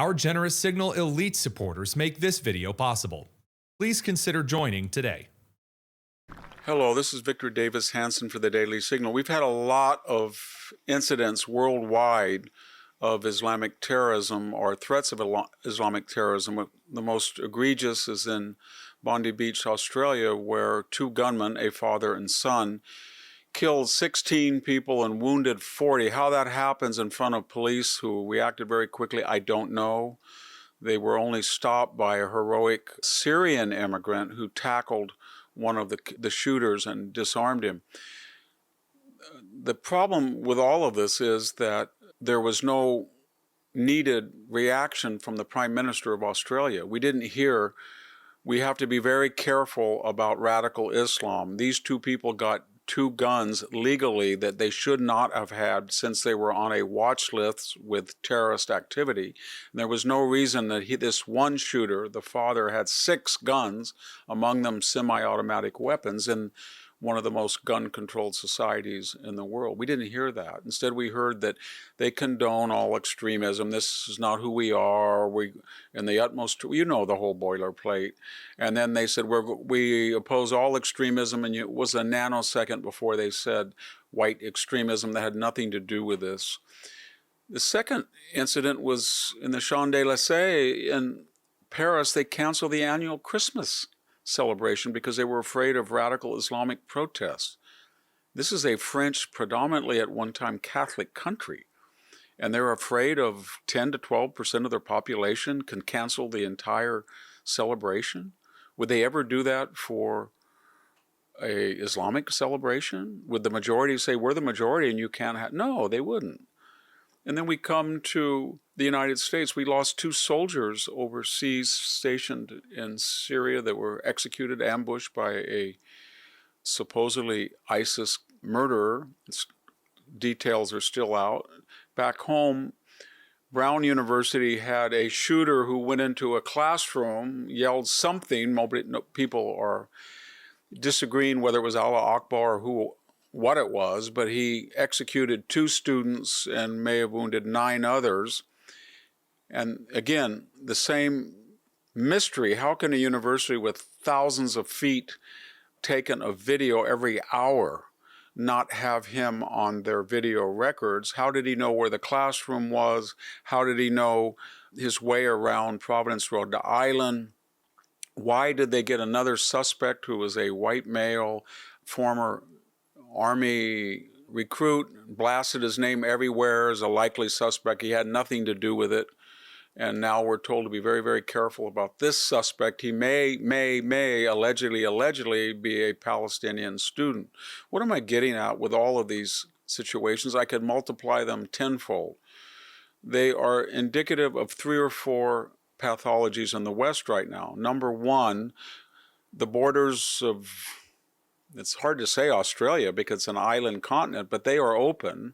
Our generous Signal Elite supporters make this video possible. Please consider joining today. Hello, this is Victor Davis Hanson for the Daily Signal. We've had a lot of incidents worldwide of Islamic terrorism or threats of Islamic terrorism. The most egregious is in Bondi Beach, Australia, where two gunmen, a father and son, killed 16 people and wounded 40. How that happens in front of police who reacted very quickly, I don't know. They were only stopped by a heroic Syrian immigrant who tackled one of the shooters and disarmed him. The problem with all of this is that there was no needed reaction from the Prime Minister of Australia. We didn't hear, we have to be very careful about radical Islam. These two people got two guns legally that they should not have had since they were on a watch list with terrorist activity. And there was no reason that this one shooter, the father, had 6 guns, among them semi-automatic weapons, in one of the most gun-controlled societies in the world. We didn't hear that. Instead, we heard that they condone all extremism. This is not who we are. We, in the utmost, you know, the whole boilerplate. And then they said, we oppose all extremism, and it was a nanosecond before they said white extremism that had nothing to do with this. The second incident was in the Champs-Élysées in Paris. They canceled the annual Christmas celebration because they were afraid of radical Islamic protests. This is a French, predominantly at one time Catholic country, and they're afraid of 10 to 12% of their population can cancel the entire celebration. Would they ever do that for a Islamic celebration? Would the majority say, we're the majority and you can't have? No, they wouldn't. And then we come to the United States. We lost 2 soldiers overseas stationed in Syria that were executed, ambushed by a supposedly ISIS murderer. Details are still out. Back home, Brown University had a shooter who went into a classroom, yelled something. People are disagreeing whether it was Allah Akbar or what it was, but he executed 2 students and may have wounded 9 others. And again, the same mystery. How can a university with thousands of feet taken of video every hour not have him on their video records? How did he know where the classroom was? How did he know his way around Providence, Rhode Island? Why did they get another suspect who was a white male, former Army recruit, blasted his name everywhere as a likely suspect? He had nothing to do with it. And now we're told to be very, very careful about this suspect. He may allegedly be a Palestinian student. What am I getting at with all of these situations? I could multiply them tenfold. They are indicative of 3 or 4 pathologies in the West right now. Number one, the borders of, it's hard to say Australia because it's an island continent, but they are open.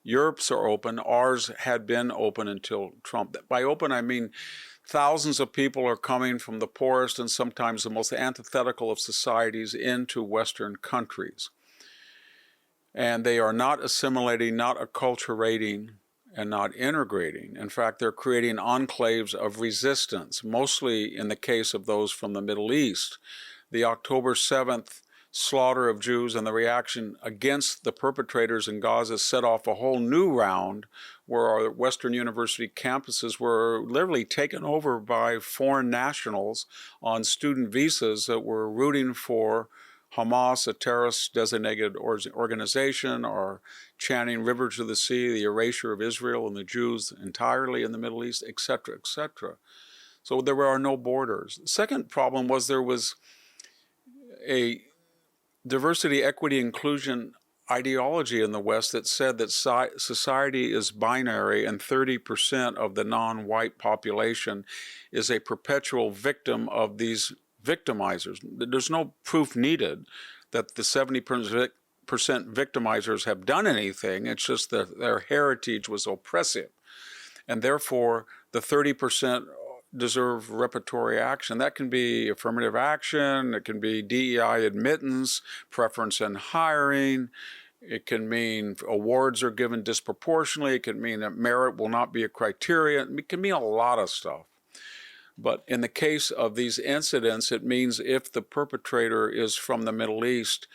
Europe's are open. Ours had been open until Trump. By open, I mean thousands of people are coming from the poorest and sometimes the most antithetical of societies into Western countries. And they are not assimilating, not acculturating, and not integrating. In fact, they're creating enclaves of resistance, mostly in the case of those from the Middle East. The October 7th slaughter of Jews and the reaction against the perpetrators in Gaza set off a whole new round where our Western university campuses were literally taken over by foreign nationals on student visas that were rooting for Hamas, a terrorist-designated organization, or chanting "River to the Sea," the erasure of Israel and the Jews entirely in the Middle East, etc., etc. So there are no borders. The second problem was there was a diversity, equity, inclusion ideology in the West that said that society is binary and 30% of the non-white population is a perpetual victim of these victimizers. There's no proof needed that the 70% victimizers have done anything. It's just that their heritage was oppressive. And therefore, the 30% deserve reparatory action. That can be affirmative action, it can be DEI admittance, preference in hiring, It can mean awards are given disproportionately. It can mean that merit will not be a criterion. It can mean a lot of stuff. But in the case of these incidents, it means if the perpetrator is from the Middle East,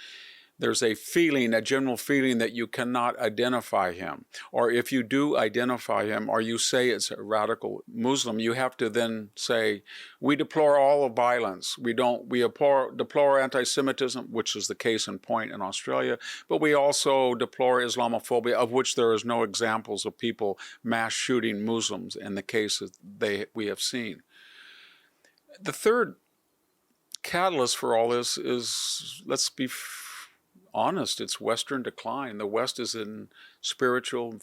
there's a feeling, a general feeling that you cannot identify him. Or if you do identify him, or you say it's a radical Muslim, you have to then say, we deplore all of violence. We deplore anti-Semitism, which is the case in point in Australia, but we also deplore Islamophobia, of which there is no examples of people mass shooting Muslims in the cases we have seen. The third catalyst for all this is, let's be honest, it's Western decline. The West is in spiritual,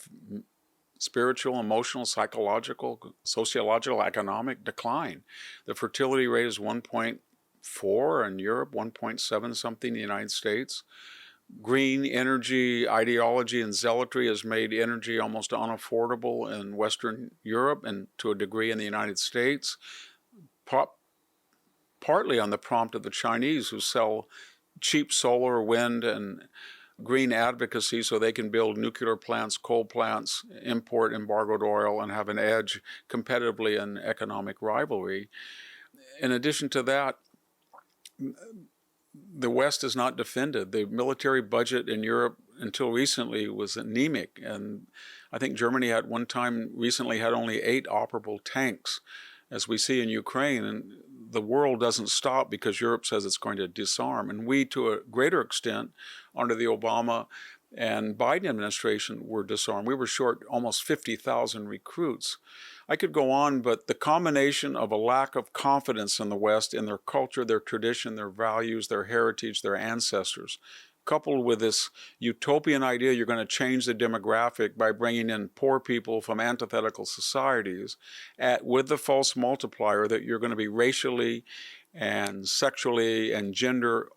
emotional, psychological, sociological, economic decline. The fertility rate is 1.4 in Europe, 1.7 something in the United States. Green energy ideology and zealotry has made energy almost unaffordable in Western Europe and to a degree in the United States, partly on the prompt of the Chinese, who sell cheap solar, wind, and green advocacy so they can build nuclear plants, coal plants, import embargoed oil, and have an edge competitively in economic rivalry. In addition to that, the West is not defended. The military budget in Europe until recently was anemic, and I think Germany at one time recently had only 8 operable tanks, as we see in Ukraine. And the world doesn't stop because Europe says it's going to disarm. And we, to a greater extent, under the Obama and Biden administration, were disarmed. We were short almost 50,000 recruits. I could go on, but the combination of a lack of confidence in the West, in their culture, their tradition, their values, their heritage, their ancestors, coupled with this utopian idea you're going to change the demographic by bringing in poor people from antithetical societies, with the false multiplier that you're going to be racially and sexually and gender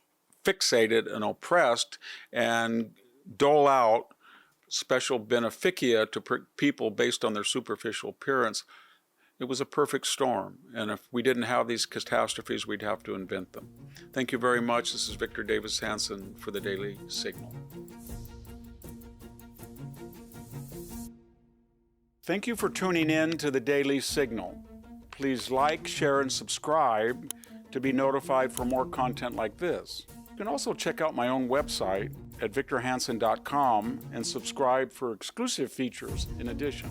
fixated and oppressed and dole out special beneficia to people based on their superficial appearance. It was a perfect storm, and if we didn't have these catastrophes, we'd have to invent them. Thank you very much. This is Victor Davis Hanson for the Daily Signal. Thank you for tuning in to the Daily Signal. Please like, share, and subscribe to be notified for more content like this. You can also check out my own website at victorhanson.com and subscribe for exclusive features in addition.